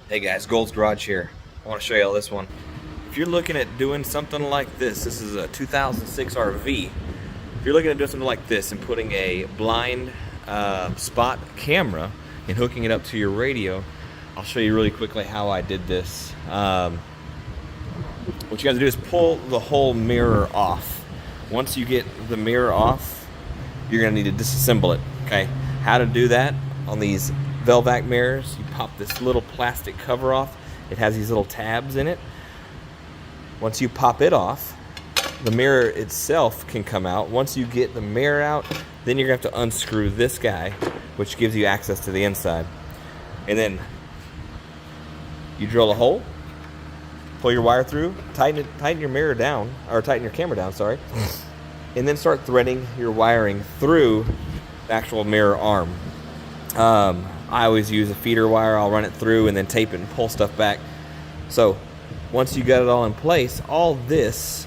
Hey guys, Gold's Garage here. I want to show you all this one. If you're looking at doing something like this is a 2006 RV. If you're looking at doing something like this and putting a blind spot camera and hooking it up to your radio, I'll show you really quickly how I did this. What you guys do is pull the whole mirror off. Once you get the mirror off, you're going to need to disassemble it. Okay, how to do that on these Velvac mirrors? You pop this little plastic cover off. It has these little tabs in it. Once you pop it off, the mirror itself can come out. Once you get the mirror out, then you're going to have to unscrew this guy, which gives you access to the inside. And then you drill a hole, pull your wire through, tighten your mirror down, or tighten your camera down, sorry, and then start threading your wiring through the actual mirror arm. I always use a feeder wire. I'll run it through and then tape it and pull stuff back. So once you got it all in place, all this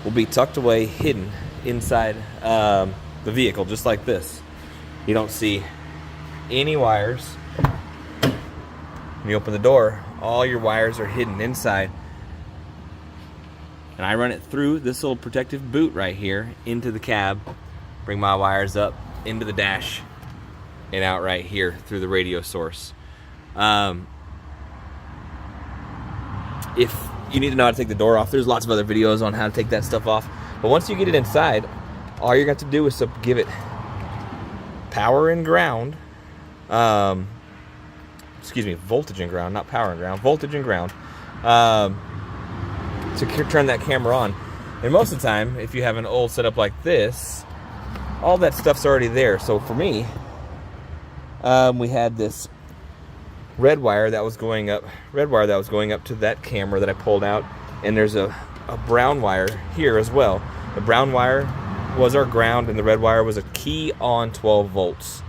will be tucked away, hidden inside the vehicle, just like this. You don't see any wires. When you open the door, all your wires are hidden inside. And I run it through this little protective boot right here into the cab, bring my wires up into the dash and out right here through the radio source. If you need to know how to take the door off, there's lots of other videos on how to take that stuff off. But once you get it inside, all you're going to do is to give it power and ground. Excuse me, voltage and ground, not power and ground, voltage and ground, to turn that camera on. And most of the time, if you have an old setup like this, all that stuff's already there. So for me, we had this red wire that was going up to that camera that I pulled out, and there's a brown wire here as well. The brown wire was our ground, and the red wire was a key on 12 volts.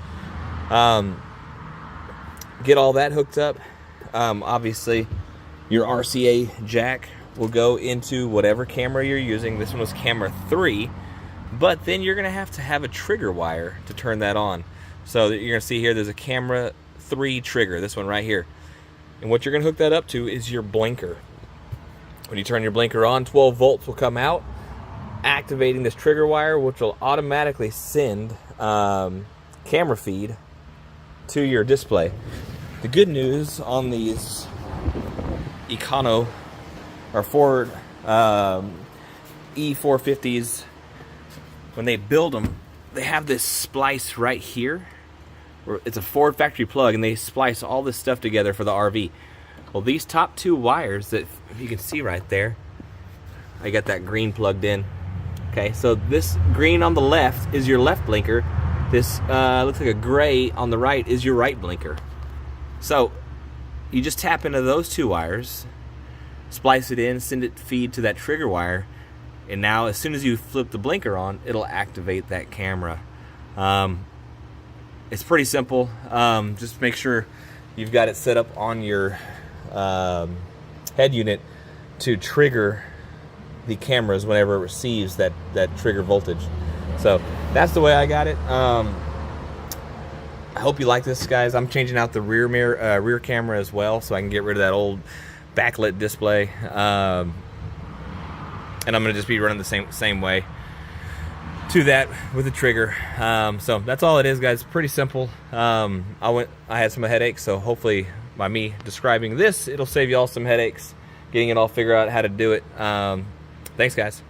Get all that hooked up. Obviously, your RCA jack will go into whatever camera you're using. This one was camera 3, but then you're going to have a trigger wire to turn that on. So you're going to see here, there's a camera 3 trigger, this one right here. And what you're going to hook that up to is your blinker. When you turn your blinker on, 12 volts will come out, activating this trigger wire, which will automatically send camera feed to your display. The good news on these Econo or Ford E450s, when they build them, they have this splice right here. It's a Ford factory plug, and they splice all this stuff together for the RV. Well, these top 2 wires that you can see right there, I got that green plugged in. Okay, so this green on the left is your left blinker. This looks like a gray on the right is your right blinker. So you just tap into those 2 wires, splice it in, send it feed to that trigger wire, and now as soon as you flip the blinker on, it'll activate that camera. It's pretty simple. Just make sure you've got it set up on your head unit to trigger the cameras whenever it receives that trigger voltage. So that's the way I got it. I hope you like this, guys. I'm changing out the rear camera as well, so I can get rid of that old backlit display. And I'm gonna just be running the same way to that with the trigger. So that's all it is, guys. Pretty simple. I had some headaches, so hopefully by me describing this, it'll save you all some headaches, getting it all figured out how to do it. Thanks, guys.